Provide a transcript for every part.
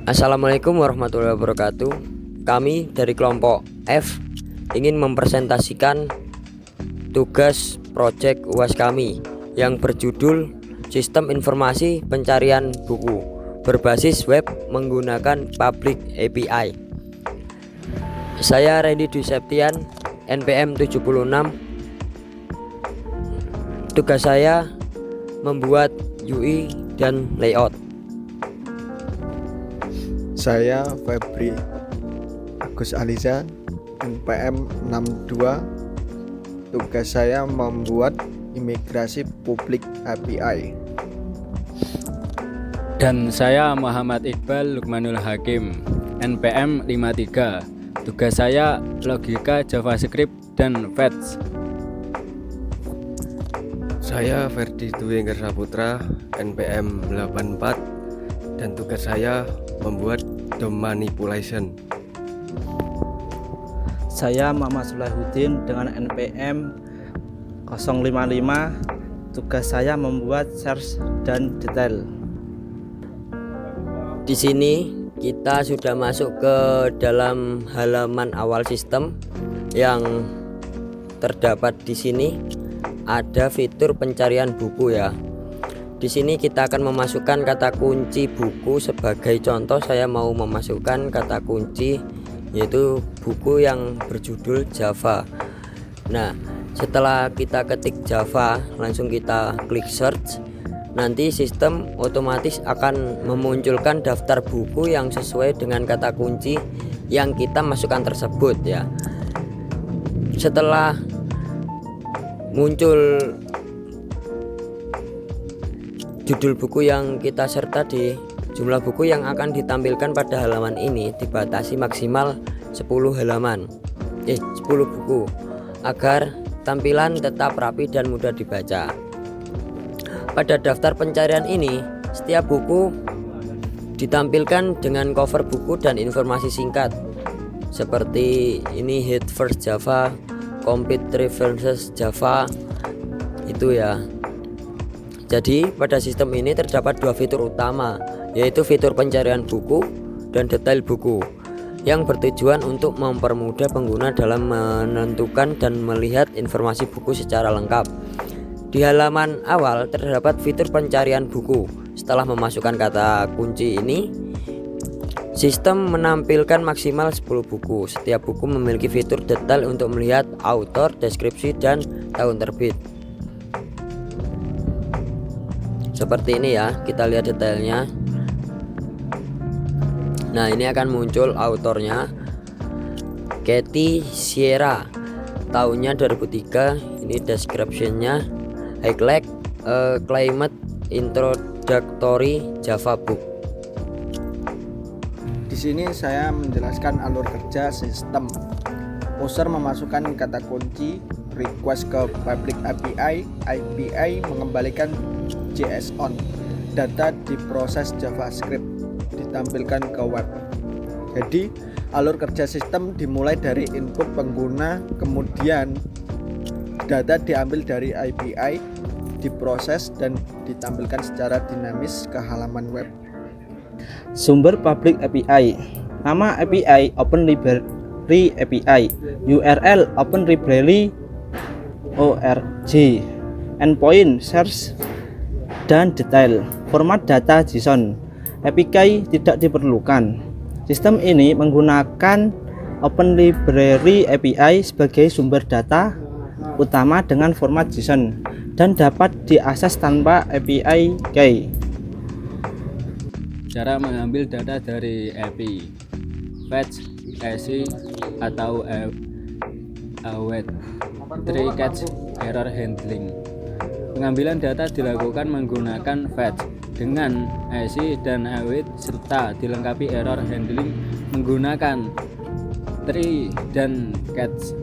Assalamualaikum warahmatullahi wabarakatuh. Kami dari kelompok F ingin mempresentasikan tugas proyek UAS kami yang berjudul Sistem Informasi Pencarian Buku berbasis web menggunakan Public API. Saya Randy Dwi Septian, NPM 76. Tugas saya membuat UI dan layout. Saya Febri Agus Aliza, NPM 62. Tugas saya membuat imigrasi publik API. Dan saya Muhammad Iqbal Lukmanul Hakim, NPM 53. Tugas saya logika JavaScript dan Fetch. Saya Ferdi Dwi Saputra, NPM 84, dan tugas saya membuat DOM manipulation. Saya Muhammad Sulahuddin dengan NPM 055. Tugas saya membuat search dan detail. Di sini kita sudah masuk ke dalam halaman awal sistem. Yang terdapat di sini ada fitur pencarian buku ya. Di sini kita akan memasukkan kata kunci buku. Sebagai contoh, saya mau memasukkan kata kunci yaitu buku yang berjudul Java. Nah, setelah kita ketik Java, langsung kita klik search. Nanti sistem otomatis akan memunculkan daftar buku yang sesuai dengan kata kunci yang kita masukkan tersebut ya. Setelah muncul judul buku yang kita serta di jumlah buku yang akan ditampilkan pada halaman ini dibatasi maksimal 10 halaman 10 buku agar tampilan tetap rapi dan mudah dibaca. Pada daftar pencarian ini, setiap buku ditampilkan dengan cover buku dan informasi singkat seperti ini: Head First Java, Complete References Java, itu ya. Jadi pada sistem ini terdapat dua fitur utama, yaitu fitur pencarian buku dan detail buku, yang bertujuan untuk mempermudah pengguna dalam menentukan dan melihat informasi buku secara lengkap. Di halaman awal terdapat fitur pencarian buku. Setelah memasukkan kata kunci ini, sistem menampilkan maksimal 10 buku. Setiap buku memiliki fitur detail untuk melihat author, deskripsi, dan tahun terbit. Seperti ini ya, kita lihat detailnya. Nah, ini akan muncul autornya, Katie Sierra, tahunnya 2003. Ini description-nya, highlight climate introductory Java book. Di sini saya menjelaskan alur kerja sistem. User memasukkan kata kunci, request ke public API, API mengembalikan JSON, data diproses JavaScript, ditampilkan ke web. Jadi alur kerja sistem dimulai dari input pengguna, kemudian data diambil dari API, diproses dan ditampilkan secara dinamis ke halaman web. Sumber public API. Nama API Open Library API. URL Open Library org. Endpoint search dan detail. Format data JSON. API tidak diperlukan. Sistem ini menggunakan Open Library API sebagai sumber data utama dengan format JSON dan dapat diakses tanpa API key. Cara mengambil data dari API, Fetch, EC, atau Await, Tree Catch, Error Handling. Pengambilan data dilakukan menggunakan Fetch dengan EC dan Await serta dilengkapi Error Handling menggunakan Tree dan Catch.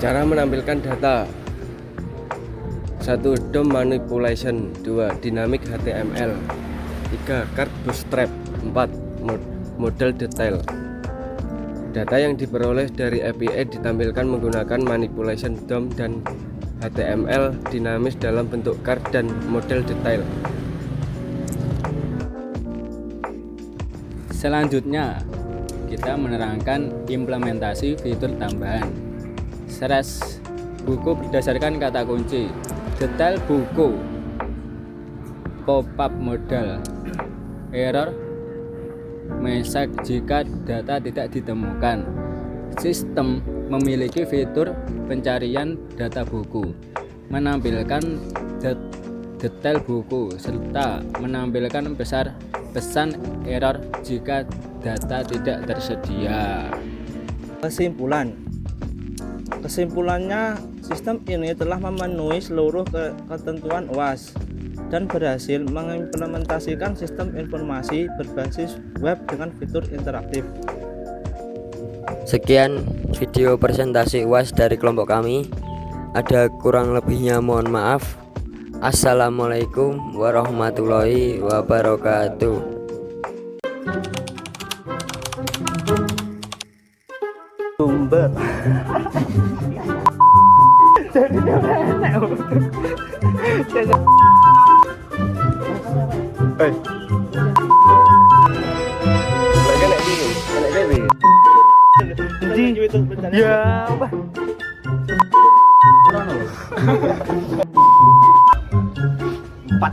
Cara menampilkan data: 1. DOM manipulation, 2. Dynamic HTML, 3. Card bootstrap, 4. Model detail. Data yang diperoleh dari API ditampilkan menggunakan manipulation DOM dan HTML dinamis dalam bentuk card dan model detail. Selanjutnya, kita menerangkan implementasi fitur tambahan. Seres buku berdasarkan kata kunci, detail buku, pop-up modal, error message jika data tidak ditemukan. Sistem memiliki fitur pencarian data buku, menampilkan detail buku, serta menampilkan pesan error jika data tidak tersedia. Kesimpulannya, sistem ini telah memenuhi seluruh ketentuan UAS dan berhasil mengimplementasikan sistem informasi berbasis web dengan fitur interaktif. Sekian video presentasi UAS dari kelompok kami. Ada kurang lebihnya mohon maaf. Assalamualaikum warahmatullahi wabarakatuh. Sumber ya apa? Empat